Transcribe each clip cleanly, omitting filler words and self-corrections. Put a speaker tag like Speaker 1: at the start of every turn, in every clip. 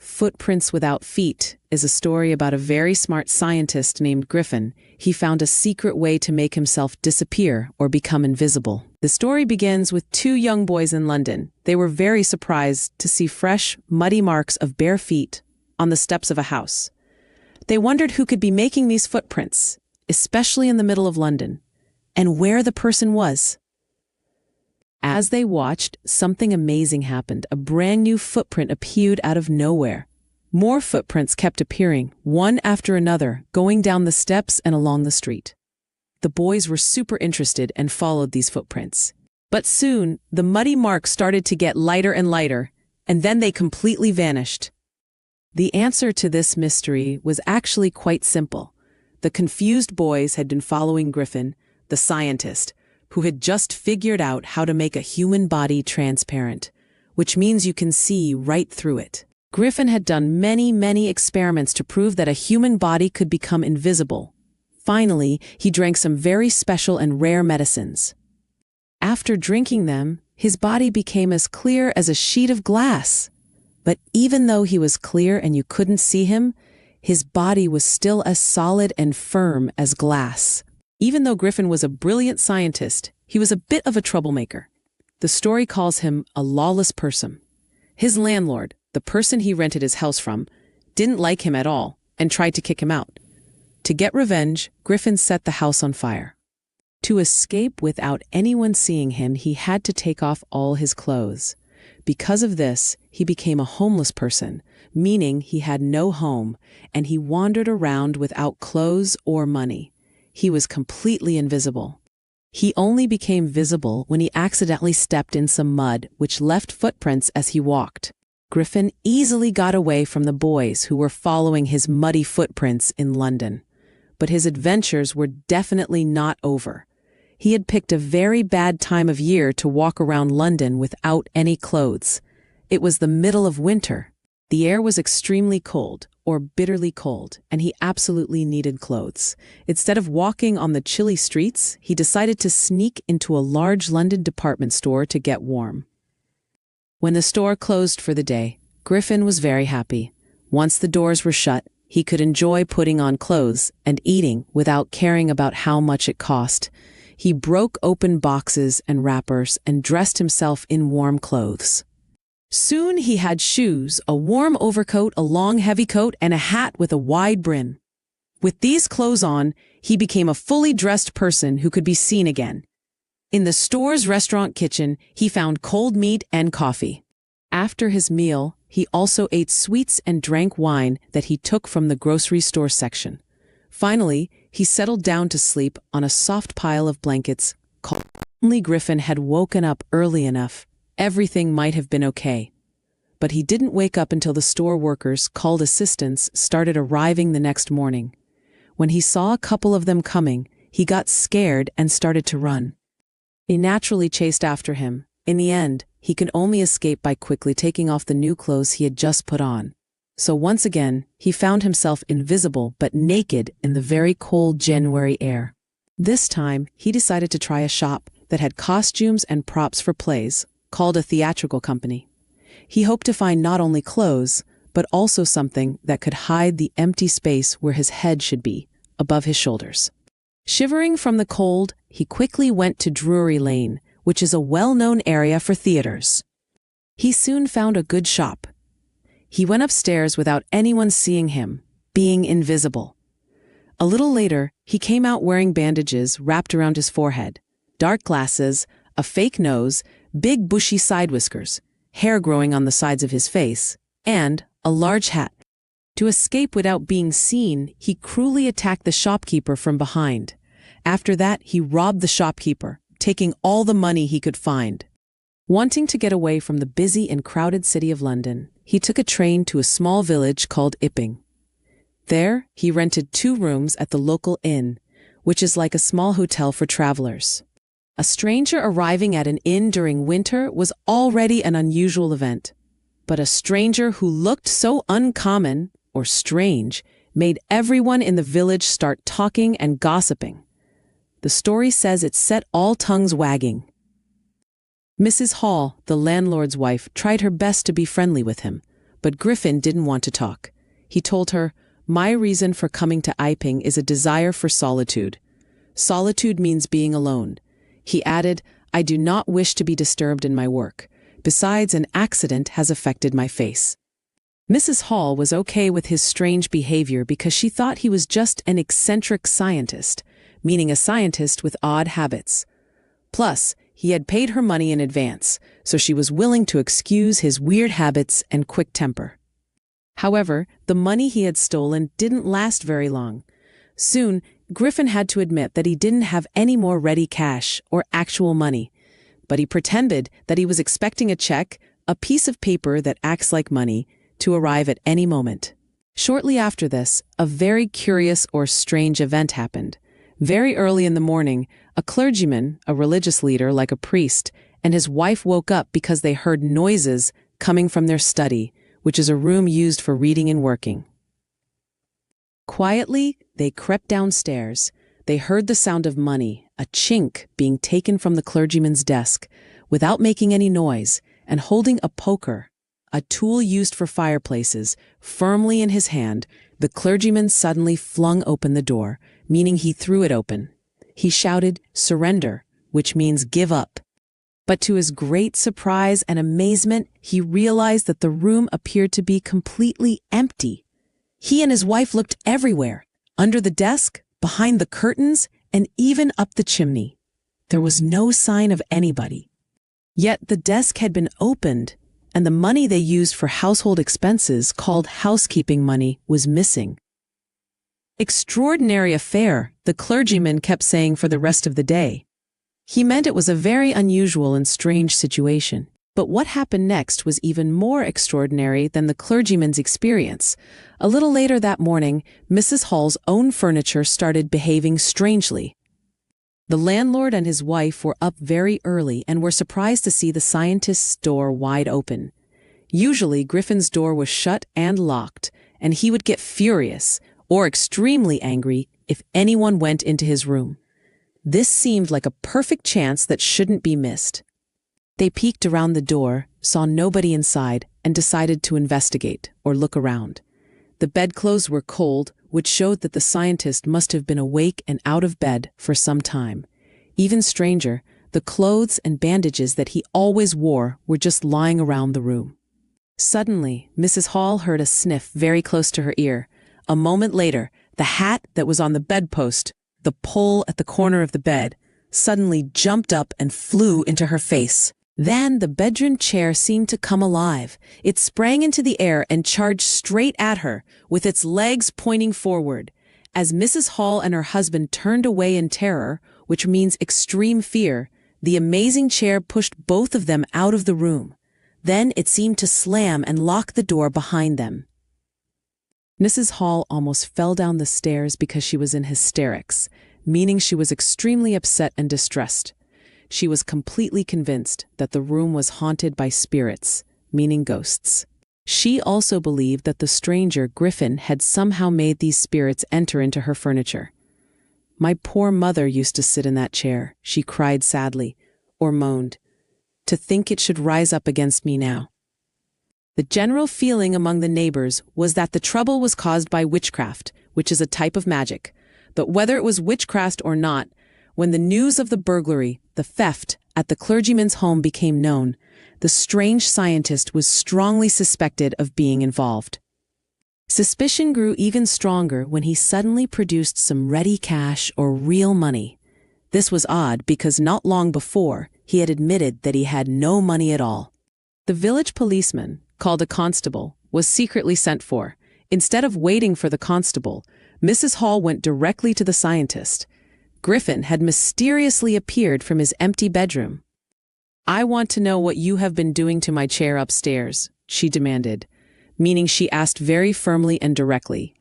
Speaker 1: Footprints Without Feet is a story about a very smart scientist named Griffin. He found a secret way to make himself disappear or become invisible. The story begins with two young boys in London. They were very surprised to see fresh, muddy marks of bare feet on the steps of a house. They wondered who could be making these footprints, especially in the middle of London, and where the person was. As they watched, something amazing happened. A brand new footprint appeared out of nowhere. More footprints kept appearing, one after another, going down the steps and along the street. The boys were super interested and followed these footprints. But soon, the muddy marks started to get lighter and lighter, and then they completely vanished. The answer to this mystery was actually quite simple. The confused boys had been following Griffin, the scientist, who had just figured out how to make a human body transparent, which means you can see right through it. Griffin had done many experiments to prove that a human body could become invisible. Finally, he drank some very special and rare medicines. After drinking them, his body became as clear as a sheet of glass. But even though he was clear and you couldn't see him, his body was still as solid and firm as glass. Even though Griffin was a brilliant scientist, he was a bit of a troublemaker. The story calls him a lawless person. His landlord, the person he rented his house from, didn't like him at all and tried to kick him out. To get revenge, Griffin set the house on fire. To escape without anyone seeing him, he had to take off all his clothes. Because of this, he became a homeless person, meaning he had no home, and he wandered around without clothes or money. He was completely invisible. He only became visible when he accidentally stepped in some mud, which left footprints as he walked. Griffin easily got away from the boys who were following his muddy footprints in London. But his adventures were definitely not over. He had picked a very bad time of year to walk around London without any clothes. It was the middle of winter. The air was extremely cold, or bitterly cold, and he absolutely needed clothes. Instead of walking on the chilly streets, he decided to sneak into a large London department store to get warm. When the store closed for the day, Griffin was very happy. Once the doors were shut, he could enjoy putting on clothes and eating without caring about how much it cost. He broke open boxes and wrappers and dressed himself in warm clothes. Soon he had shoes, a warm overcoat, a long heavy coat, and a hat with a wide brim. With these clothes on, he became a fully dressed person who could be seen again. In the store's restaurant kitchen, he found cold meat and coffee. After his meal, he also ate sweets and drank wine that he took from the grocery store section. Finally, he settled down to sleep on a soft pile of blankets. Only Griffin had woken up early enough. Everything might have been okay. But he didn't wake up until the store workers, called assistants, started arriving the next morning. When he saw a couple of them coming, he got scared and started to run. They naturally chased after him. In the end, he could only escape by quickly taking off the new clothes he had just put on. So once again, he found himself invisible but naked in the very cold January air. This time, he decided to try a shop that had costumes and props for plays, called a theatrical company. He hoped to find not only clothes, but also something that could hide the empty space where his head should be, above his shoulders. Shivering from the cold, he quickly went to Drury Lane, which is a well-known area for theaters. He soon found a good shop. He went upstairs without anyone seeing him, being invisible. A little later, he came out wearing bandages wrapped around his forehead, dark glasses, a fake nose, big bushy side whiskers, hair growing on the sides of his face, and a large hat. To escape without being seen, he cruelly attacked the shopkeeper from behind. After that, he robbed the shopkeeper, taking all the money he could find. Wanting to get away from the busy and crowded city of London, he took a train to a small village called Epping. There, he rented 2 rooms at the local inn, which is like a small hotel for travelers. A stranger arriving at an inn during winter was already an unusual event. But a stranger who looked so uncommon, or strange, made everyone in the village start talking and gossiping. The story says it set all tongues wagging. Mrs. Hall, the landlord's wife, tried her best to be friendly with him, But Griffin didn't want to talk. He told her, "My reason for coming to Iping is a desire for solitude. Solitude means being alone." He added, "I do not wish to be disturbed in my work. Besides, an accident has affected my face." Mrs. Hall was okay with his strange behavior because she thought he was just an eccentric scientist, meaning a scientist with odd habits. Plus, he had paid her money in advance, so she was willing to excuse his weird habits and quick temper. However, the money he had stolen didn't last very long. Soon, Griffin had to admit that he didn't have any more ready cash or actual money, but he pretended that he was expecting a check, a piece of paper that acts like money, to arrive at any moment. Shortly after this, a very curious or strange event happened. Very early in the morning, a clergyman, a religious leader like a priest, and his wife woke up because they heard noises coming from their study, which is a room used for reading and working. Quietly, they crept downstairs. They heard the sound of money, a chink being taken from the clergyman's desk, without making any noise, and holding a poker, a tool used for fireplaces, firmly in his hand. The clergyman suddenly flung open the door, meaning he threw it open. He shouted, "Surrender," which means give up. But to his great surprise and amazement, he realized that the room appeared to be completely empty. He and his wife looked everywhere, under the desk, behind the curtains, and even up the chimney. There was no sign of anybody. Yet the desk had been opened, and the money they used for household expenses, called housekeeping money, was missing. "Extraordinary affair," the clergyman kept saying for the rest of the day. He meant it was a very unusual and strange situation. But what happened next was even more extraordinary than the clergyman's experience. A little later that morning, Mrs. Hall's own furniture started behaving strangely. The landlord and his wife were up very early and were surprised to see the scientist's door wide open. Usually, Griffin's door was shut and locked, and he would get furious or extremely angry if anyone went into his room. This seemed like a perfect chance that shouldn't be missed. They peeked around the door, saw nobody inside, and decided to investigate or look around. The bedclothes were cold, which showed that the scientist must have been awake and out of bed for some time. Even stranger, the clothes and bandages that he always wore were just lying around the room. Suddenly, Mrs. Hall heard a sniff very close to her ear. A moment later, the hat that was on the bedpost, the pole at the corner of the bed, suddenly jumped up and flew into her face. Then the bedroom chair seemed to come alive. It sprang into the air and charged straight at her, with its legs pointing forward. As Mrs. Hall and her husband turned away in terror, which means extreme fear, the amazing chair pushed both of them out of the room. Then it seemed to slam and lock the door behind them. Mrs. Hall almost fell down the stairs because she was in hysterics, meaning she was extremely upset and distressed. She was completely convinced that the room was haunted by spirits, meaning ghosts. She also believed that the stranger, Griffin, had somehow made these spirits enter into her furniture. "My poor mother used to sit in that chair," she cried sadly, or moaned. "To think it should rise up against me now." The general feeling among the neighbors was that the trouble was caused by witchcraft, which is a type of magic. But whether it was witchcraft or not, when the news of the burglary, the theft, at the clergyman's home became known, the strange scientist was strongly suspected of being involved. Suspicion grew even stronger when he suddenly produced some ready cash or real money. This was odd because not long before, he had admitted that he had no money at all. The village policeman, called a constable, was secretly sent for. Instead of waiting for the constable, Mrs. Hall went directly to the scientist. Griffin had mysteriously appeared from his empty bedroom. "I want to know what you have been doing to my chair upstairs," she demanded, meaning she asked very firmly and directly.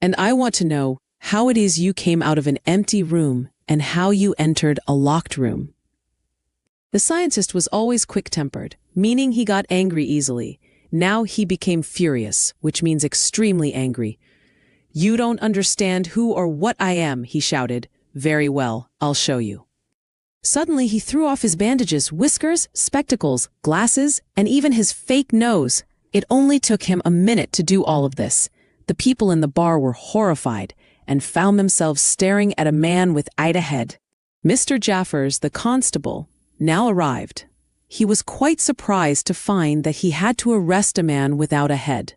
Speaker 1: "And I want to know how it is you came out of an empty room and how you entered a locked room." The scientist was always quick-tempered, meaning he got angry easily. Now he became furious, which means extremely angry. "You don't understand who or what I am," he shouted. "Very well, I'll show you." Suddenly he threw off his bandages, whiskers, spectacles, glasses, and even his fake nose. It only took him a minute to do all of this. The people in the bar were horrified and found themselves staring at a man without a head. Mr. Jaffers, the constable, now arrived. He was quite surprised to find that he had to arrest a man without a head.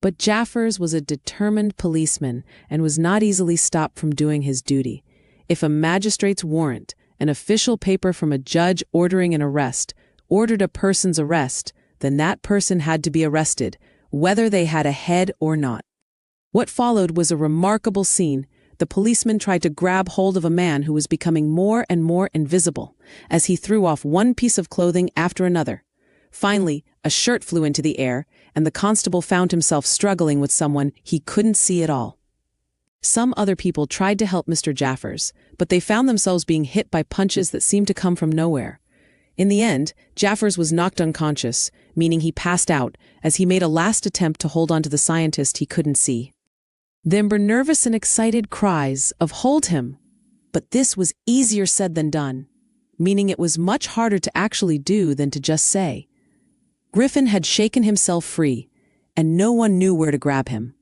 Speaker 1: But Jaffers was a determined policeman and was not easily stopped from doing his duty. If a magistrate's warrant, an official paper from a judge ordering an arrest, ordered a person's arrest, then that person had to be arrested, whether they had a head or not. What followed was a remarkable scene. The policeman tried to grab hold of a man who was becoming more and more invisible, as he threw off one piece of clothing after another. Finally, a shirt flew into the air, and the constable found himself struggling with someone he couldn't see at all. Some other people tried to help Mr. Jaffers, but they found themselves being hit by punches that seemed to come from nowhere. In the end, Jaffers was knocked unconscious, meaning he passed out, as he made a last attempt to hold on to the scientist he couldn't see. There were nervous and excited cries of "Hold him!" But this was easier said than done, meaning it was much harder to actually do than to just say. Griffin had shaken himself free, and no one knew where to grab him.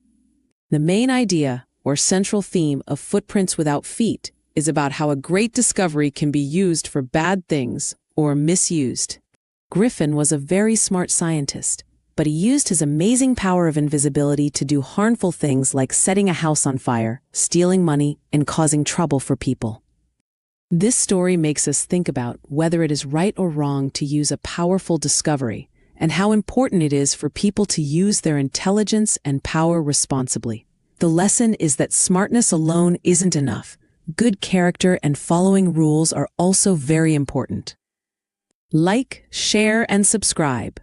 Speaker 1: The main idea, or central theme, of Footprints Without Feet is about how a great discovery can be used for bad things or misused. Griffin was a very smart scientist, but he used his amazing power of invisibility to do harmful things like setting a house on fire, stealing money, and causing trouble for people. This story makes us think about whether it is right or wrong to use a powerful discovery, and how important it is for people to use their intelligence and power responsibly. The lesson is that smartness alone isn't enough. Good character and following rules are also very important. Like, share, and subscribe.